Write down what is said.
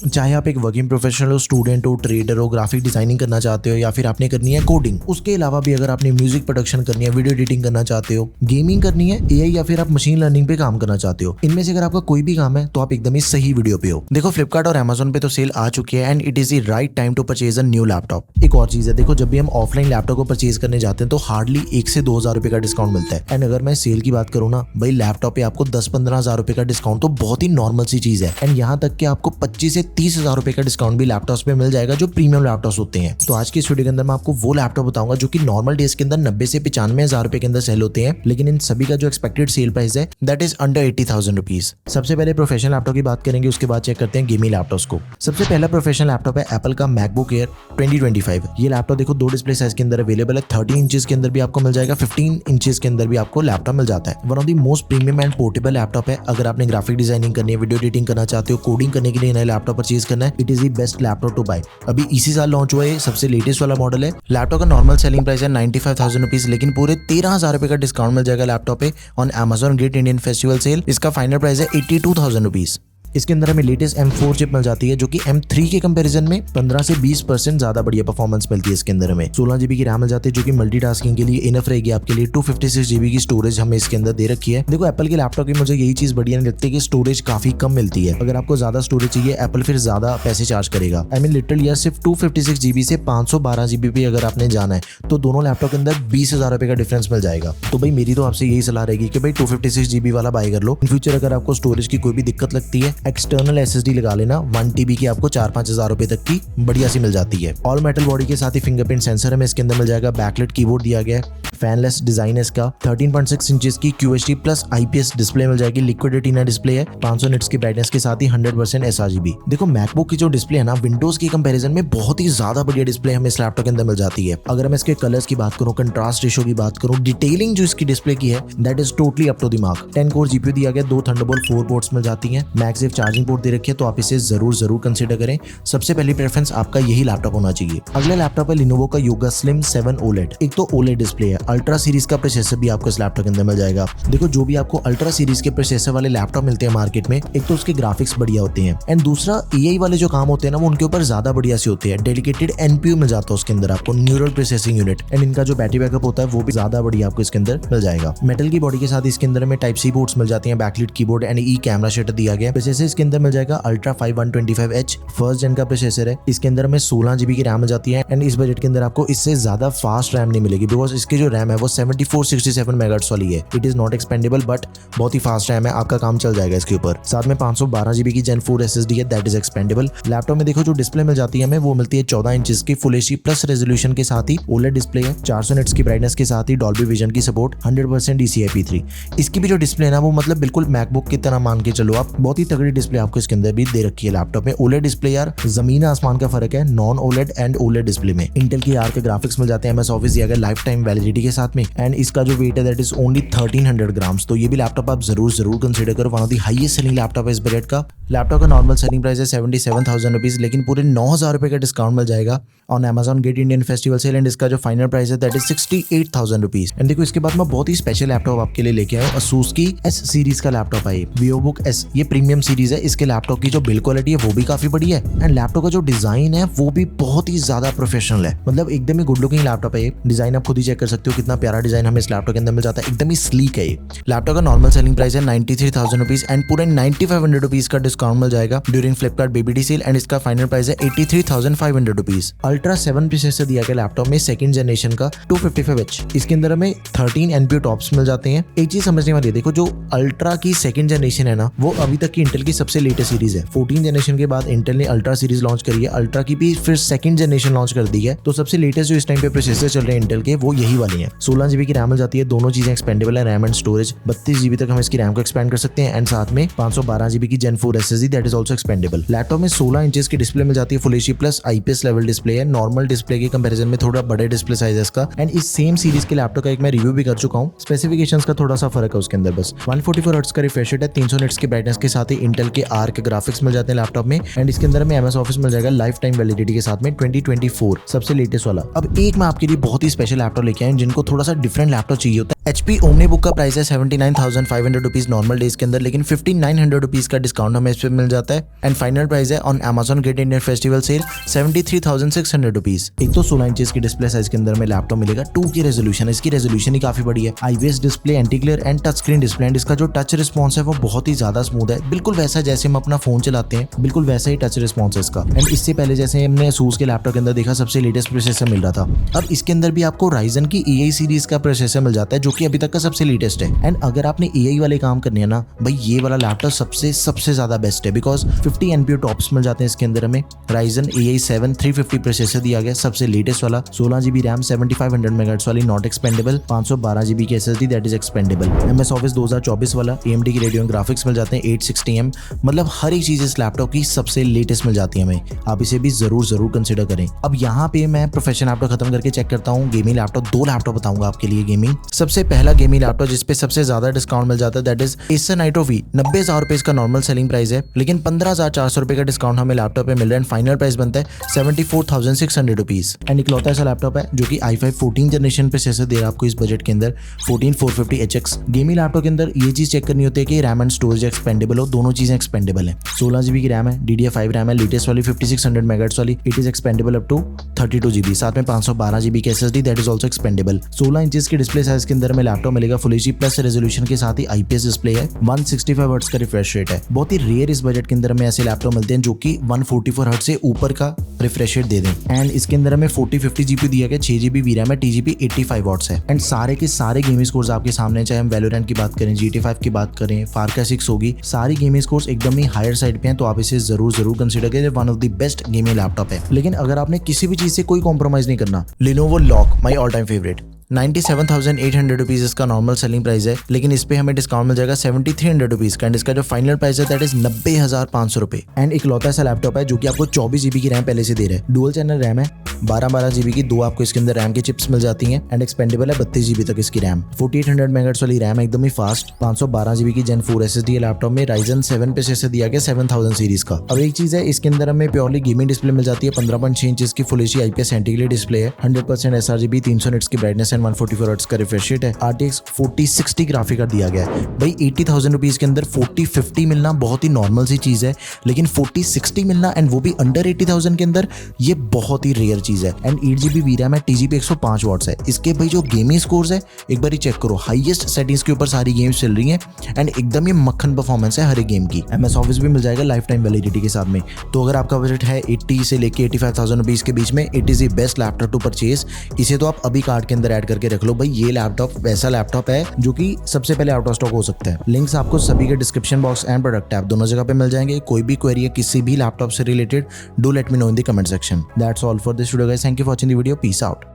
चाहे आप एक वर्किंग प्रोफेशनल हो, स्टूडेंट हो, ट्रेडर हो, ग्राफिक डिजाइनिंग करना चाहते हो या फिर आपने करनी है कोडिंग, उसके अलावा भी अगर आपने म्यूजिक प्रोडक्शन करनी है, वीडियो एडिटिंग करना चाहते हो, गेमिंग करनी है, एआई या फिर आप मशीन लर्निंग पे काम करना चाहते हो, इनमें से अगर आपका कोई भी काम है तो आप एकदम ही सही वीडियो पे हो। देखो फ्लिपकार्ट और अमेजोन पे तो सेल आ चुकी है and it is the right time to purchase a new laptop. एक और चीज है, देखो जब भी हम ऑफलाइन लैपटॉप को परचेज करने जाते हैं तो हार्डली 1 से 2 हजार रुपए का डिस्काउंट मिलता है। एंड अगर मैं सेल की बात करूँ ना भाई, लैपटॉप पे आपको 10-15 हजार रुपए का डिस्काउंट तो बहुत ही नॉर्मल सी चीज है। एंड यहाँ तक कि आपको 25 से 30 हजार रुपए का डिस्काउंट भी लैपटॉप पे मिल जाएगा जो प्रीमियम लैपटॉप होते हैं। तो आज की इस वीडियो के अंदर मैं आपको वो लैपटॉप बताऊंगा जो कि नॉर्मल डेज के अंदर 90 से 95 हजार रुपए के अंदर सेल होते हैं, लेकिन इन सभी का जो एक्सपेक्टेड सेल प्राइस है दैट इज अंडर 80,000 रुपीज। सबसे पहले प्रोफेशनल लैपटॉप की बात करेंगे, उसके बाद चेक करते हैं गेमिंग लैपटॉप्स को। सबसे पहला प्रोफेशनल लैपटॉप है एप्पल का मैकबुक एयर 2025। ये लैपटॉप देखो 2 डिस्प्ले साइज के अंदर अवेलेबल है, 30 इंचेस के अंदर भी आपको मिल जाएगा, 15 इंचेस के अंदर भी आपको लैपटॉप मिल जाता है। One of the most premium and portable laptop है। अगर आपने ग्राफिक डिजाइनिंग करनी है, वीडियो एडिटिंग करना चाहते हो, कोडिंग करने के लिए नया लैपटॉप परचेज करना है, it is the best laptop to buy. अभी इसी साल लॉन्च हुआ है, सबसे लेटेस्ट वाला मॉडल है। लैपटॉप का नॉर्मल सेलिंग प्राइस है 95,000 रुपीज, लेकिन पूरे 13,000 रुपए का डिस्काउंट मिल जाएगा लैपटॉप पे on Amazon great Indian festival sale. इसका फाइनल प्राइस है 82,000 रुपीज। इसके अंदर हमें लेटेस्ट M4 चिप मिल जाती है जो कि M3 के कंपैरिजन में 15 से 20% ज्यादा बढ़िया परफॉर्मेंस मिलती है। इसके अंदर हमें 16 GB की रैम मिल जाती है जो कि मल्टीटास्किंग के लिए इनफ रहेगी आपके लिए। 256 GB की स्टोरेज हमें इसके अंदर दे रखी है। देखो एप्पल के लैपटॉप की मुझे यही चीज बढ़िया नहीं लगती कि स्टोरेज काफी कम मिलती है। अगर आपको ज्यादा स्टोरेज चाहिए एप्पल फिर ज्यादा पैसे चार्ज करेगा। आई मीन लिटरली यार सिर्फ 256 GB से 512 GB पे अगर आपने जाना है तो दोनों लैपटॉप के अंदर 20,000 रुपए का डिफरेंस मिल जाएगा। तो भाई मेरी तो आपसे यही सलाह रहेगी कि भाई 256 GB वाला बाय कर लो। इन फ्यूचर अगर आपको स्टोरेज की कोई भी दिक्कत लगती है, एक्सटर्नल SSD लगा लेना, 1 TB की आपको 4-5 हजार रुपए तक की बढ़िया सी मिल जाती है। ऑल मेटल बॉडी के साथ ही फिंगरप्रिंट सेंसर हमें इसके अंदर मिल जाएगा। बैकलाइट कीबोर्ड दिया गया है, फैनलेस डिजाइन है इसका। 13.6 इंचेस की QHD प्लस IPS डिस्प्ले मिल जाएगी। लिक्विड रेटिना डिस्प्ले है, 500 निट्स की ब्राइटनेस के साथ ही 100% sRGB। देखो मैकबुक की जो डिस्प्ले है ना, विंडोज की कंपैरिजन में बहुत ही ज्यादा बढ़िया डिस्प्ले हमें इस लैपटॉप के अंदर मिल जाती है। अगर मैं इसके कलर्स की बात करूं, कंट्रास्ट रेशियो की बात करूं, डिटेलिंग जो इसकी डिस्प्ले की है that is totally up to the mark. 10 core GPU दिया गया, 2 थंडरबोल्ट 4 पोर्ट्स मिल जाती हैं, मैगसेफ चार्जिंग पोर्ट दे रखी है, तो आप इसे जरूर कंसीडर करें। सबसे पहली प्रेफरेंस आपका यही लैपटॉप होना चाहिए। अगला लैपटॉप है लिनोवो का योगा स्लिम 7 OLED। एक तो OLED डिस्प्ले है, अल्ट्रा सीरीज का प्रोसेसर भी आपको इस लैपटॉप के अंदर मिल जाएगा। देखो जो भी आपको अल्ट्रा सीरीज के प्रोसेसर वाले लैपटॉप मिलते हैं मार्केट में, एक तो उसके ग्राफिक्स बढ़िया होते हैं एंड दूसरा AI वाले जो काम होते हैं ना वो उनके ऊपर ज्यादा बढ़िया से होते हैं। डेडिकेटेड NPU मिल जाता है उसके अंदर आपको, न्यूरल प्रोसेसिंग यूनिट, एंड इनका जो बैटरी बैकअप होता है वो भी ज्यादा बढ़िया आपको इसके अंदर मिल जाएगा। मेटल की बॉडी के साथ इसके अंदर में Type-C पोर्ट्स मिल जाती हैं, backlight keyboard and camera shutter दिया गया। प्रोसेसर इसके अंदर मिल जाएगा Ultra 5 125H फर्स्ट जेन का प्रोसेसर है। इसके अंदर में 16 GB की रैम मिल जाती है एंड इस बजट के अंदर आपको इससे ज्यादा फास्ट रैम नहीं मिलेगी बिकॉज इसकी जो रैम है वो 7467 मेगाहर्ट्ज वाली है। It is not expandable but बहुत ही फास्ट रैम है, आपका काम चल जाएगा इसके ऊपर। साथ में 512 GB की Gen 4 SSD है दैट इज एक्सपेंडेबल। लैपटॉप में देखो जो डिस्प्ले मिल जाती है हमें वो मिलती है 14 इंचेस की फुल HD प्लस रेजोल्यूशन के साथ ही OLED डिस्प्ले है, 400 निट्स की ब्राइटनेस के साथ ही डॉल्बी विजन की सपोर्ट, 100% DCI-P3। इसकी भी जो डिस्प्ले है ना वो मतलब बिल्कुल मैकबुक की तरह मान के चलो आप, बहुत ही तगड़ी डिस्प्ले आपको इसके अंदर भी दे रखी है लैपटॉप में। OLED डिस्प्ले यार जमीन आसमान का फर्क है non OLED and OLED display में। इंटेल की ARC के ग्राफिक्स मिल जाते हैं, MS ऑफिस दिया गया लाइफ टाइम वैलिडिटी के साथ में एंड इसका जो वेट है दैट इज ओनली 1300 ग्राम्स। तो ये भी लैपटॉप आप जरूर कंसीडर करो, one of the highest selling laptop है इस बजट का। लैपटॉप का नॉर्मल सेलिंग प्राइस है 77,000 रुपीज, लेकिन पूरे 9,000 रुपए का डिस्काउंट मिल जाएगा on Amazon great Indian festival sale and इसका जो फाइनल प्राइस है दैट इज 68,000 रुपीज। एंड देखो इसके बाद मैं बहुत ही स्पेशल लैपटॉप आपके लिए लेके आया हूं, Asus की S सीरीज का लैपटॉप है VivoBook S। ये प्रीमियम सीरीज है, इसके लैपटॉप की जो बिल्ड क्वालिटी है वो भी काफी बढ़िया है एंड लैपटॉप का जो डिजाइन है वो भी बहुत ही ज्यादा प्रोफेशनल है, मतलब एकदम ही गुड लुकिंग लैपटॉप है। ये डिजाइन आप खुद ही चेक कर सकते हो, कितना प्यारा डिजाइन हमें इस लैपटॉप के अंदर मिल जाता है, एकदम ही स्लीक है। ये लैपटॉप का नॉर्मल सेलिंग प्राइस है 93,000 रुपीज एंड पूरे 9500 रुपीज का डिस्काउंट मिल जाएगा during Flipkart BBD sale and इसका फाइनल प्राइस है 83,500 रुपीज। अल्ट्रा 7 प्रोसेसर दिया गया लैपटॉप में, सेकंड जनरेशन का 255H। इसके अंदर हमें 13 NPU टॉप्स मिल जाते हैं। एक चीज समझने वाली है, देखो जो अल्ट्रा की सेकंड जनरेशन है ना वो अभी तक की इंटेल की सबसे लेटेस्ट सीरीज है। 14 जनरेशन के बाद इंटेल ने अल्ट्रा सीरीज लॉन्च करी है, अल्ट्रा की भी फिर सेकंड जनरेशन लॉन्च कर दी है। तो सबसे लेटेस्ट जो इस टाइम पे प्रोसेसर चल रहे हैं इंटेल के वो यही वाले हैं। 16 GB की रैम मिल जाती है, दोनों चीजें एक्सपेंडेबल है, रैम एंड स्टोरेज। 32 GB तक हम इसकी रैम को एक्सपेंड कर सकते हैं एंड साथ में 512 GB की Gen 4 SSD that is also expendable. Laptop में 16 इंचेस की डिस्प्ले मिल जाती है, full HD plus IPS level display है, नॉर्मल डिस्प्ले के कंपैरिजन में थोड़ा बड़े डिस्प्ले साइज है इसका एंड इस सेम सीरीज के लैपटॉप का एक मैं रिव्यू भी कर चुका हूँ। स्पेसिफिकेशंस का थोड़ा सा फर्क है उसके अंदर बस। 144 हर्ट्ज का रिफ्रेश रेट है, 300 निट्स की ब्राइटनेस के साथ ही इंटेल के ARC ग्राफिक्स मिल जाते हैं लैपटॉप में एंड इसके अंदर में MS ऑफिस मिल जाएगा लाइफ टाइम वैलिडिटी के साथ में 2024 सबसे लेटेस्ट वाला। अब एक मैं आपके लिए बहुत ही स्पेशल लैपटॉप लेके आया जिनको थोड़ा सा डिफरेंट लैपटॉप चाहिए होता है HP ओमनीबुक का प्राइस है 79,500 रुपीज नॉर्मल डेज के अंदर, लेकिन 5,900 रुपीज का डिस्काउंट हमें इस पे मिल जाता है। एंड फाइनल प्राइस है on Amazon Great Indian Festival sale 73,600 rupees. एक तो 16 इंचेस की डिस्प्ले साइज के अंदर में लैपटॉप मिलेगा, 2 की रेजोल्यूशन, इसकी रेजोल्यूशन ही काफी बड़ी है, IPS display, anti glare and touch screen display. And इसका जो टच रिस्पॉन्स है वो बहुत ही ज्यादा स्मूथ है, बिल्कुल वैसा जैसे हम अपना फोन चलाते हैं, बिल्कुल वैसा ही टच रिस्पॉन्स है इसका। एंड इससे पहले जैसे हमने Asus के लैपटॉप के अंदर देखा सबसे लेटेस्ट प्रोसेसर मिल रहा था, अब इसके अंदर भी आपको Ryzen की EI सीरीज का प्रोसेसर मिल जाता है जो कि अभी तक का सबसे लेटेस्ट है। एंड अगर आपने EI वाले काम करने हैं ना भाई, ये वाला लैपटॉप सबसे ज्यादा बेस्ट है, बिकॉज 50 NPU टॉप्स मिल जाते हैं इसके अंदर हमें। Ryzen EI 7 350 प्रोसेसर दिया गया सबसे लेटेस्ट वाला, 16GB रैम, 7500 MHz वाली नॉट एक्सपेंडेबल, 512GB की SSD that is expandable. MS Office 2024 वाला AMD की रेडियन ग्राफिक्स मिल जाते हैं 860M, मतलब हर एक चीज इस लैपटॉप की सबसे लेटेस्ट मिल जाती है हमें। आप इसे भी जरूर कंसिडर करें। अब यहाँ पे मैं प्रोफेशनल लैपटॉप खत्म करके चेक करता हूँ गेमिंग लैपटॉप। 2 लैपटॉप बताऊंगा आपके लिए गेमिंग। सबसे पहला गेमिंग लैपटॉप जिसपे सबसे ज्यादा डिस्काउंट मिल जाता है that is Acer Nitro V। 90,000 रुपए इसका नॉर्मल सेलिंग प्राइस है, लेकिन 15,400 रुपए का डिस्काउंट हमें लैपटॉप पे मिल रहा है। फाइनल प्राइस बनता है 74,600 रुपीज। एंड इकलौता ऐसा लैपटॉप है जो कि i5 14 जनरेशन प्रोसेसर दे रहा है आपको इस बजट के अंदर, 14450HX। गेमिंग लैपटॉप के अंदर ये चीज चेक करनी होती है कि रैम एंड स्टोरेज एक्सपेंडेबल हो, दोनों चीजें एक्सपेंडेबल है। 16GB की रैम है, DDR5 रैम है लेटेस्ट वाली 5600 MHz वाली, it is expandable up to 32GB, साथ में 512GB की SSD that is also expandable. 16 inches की डिस्प्ले साइज के अंदर में लैपटॉप मिलेगा, फुल एचडी प्लस रेजोल्यूशन के साथ ही IPS डिस्प्ले है, 165 हर्ट्ज का रिफ्रेश रेट है। बहुत ही रेयर इस बजट के अंदर में ऐसे लैपटॉप मिलते हैं जो कि 144 हर्ट्ज से ऊपर का रिफ्रेश रेट दे दें। एंड इसके अंदर हमें 4050 GPU दिया गया, 6GB VRAM है, TGP 85 वॉट्स है। एंड सारे के सारे गेमिंग स्कोर्स आपके सामने, चाहे हम वैलोरेंट की बात करें, GTA5 की बात करें, फार क्राई 6 होगी, सारी गेमिंग स्कोर्स एकदम ही हायर साइड पे हैं, तो आप इसे जरूर कंसीडर करें, one of the best gaming laptop है। लेकिन अगर आपने किसी भी चीज से कोई कॉम्प्रोमाइज नहीं करना, Lenovo Lock my all time favourite, 97,800 rupees इसका नॉर्मल सेलिंग प्राइस है, लेकिन इस पे हमें डिस्काउंट मिल जाएगा 7,300 रुपीज का। एंड इसका जो फाइनल प्राइस है दैट इज 90,500 रुपए। एंड इकलौता ऐसा लैपटॉप है जो कि आपको 24GB की रैम पहले से दे रहा है, डुअल चैनल रैम है, 12GB की 2 आपको इसके अंदर रैम की चिप्स मिल जाती हैं। एंड एक्सपेंडेबल है 32GB तक इसकी रैम, 4800 MHz वाली रैम है, एकदम ही फास्ट, 512GB की Gen 4 SSD है लैपटॉप में। Ryzen 7 प्रोसेसर दिया गया 7000 सीरीज का। अब एक चीज है, इसके अंदर हमें प्योरली गेमिंग डिस्प्ले मिल जाती है, 15.6 इंचेस की full HD IPS anti glare display है, 100% sRGB, 300 निट्स की ब्राइटनेस एंड 144 हर्ट्ज का रिफ्रेश रेट है। RTX 4060 ग्राफिक कार्ड दिया गया है। भाई 80,000 रुपीज के अंदर 4050 मिलना बहुत ही नॉर्मल सी चीज है, लेकिन 4060 मिलना एंड वो भी अंडर 80,000 के अंदर, ये बहुत ही रेयर चीज है। एंड 8GB VRAM है, TGP 105 वॉट्स है। इसके भाई जो गेमिंग स्कोर्स है एक बार ही चेक करो, हाईएस्ट सेटिंग्स के ऊपर सारी गेम्स चल रही हैं एंड एकदम ये मक्खन परफॉर्मेंस है हर एक गेम की। MS Office भी मिल जाएगा लाइफ टाइम वैलिडिटी के साथ में। तो अगर आपका बजट है 80 से लेके 85,000 रुपीज के बीच में, it is the best laptop to purchase. इसे तो आप अभी कार्ड के अंदर ऐड करके रख लो भाई, ये लैपटॉप वैसा लैपटॉप है जो कि सबसे पहले आउट ऑफ स्टॉक हो सकता है। लिंक्स आपको सभी के description box and product tab दोनों जगह पे मिल जाएंगे। कोई भी क्वेरी है किसी भी लैपटॉप से related, do let me know in the comment section. That's all for this video guys, thank you for watching the video, peace out.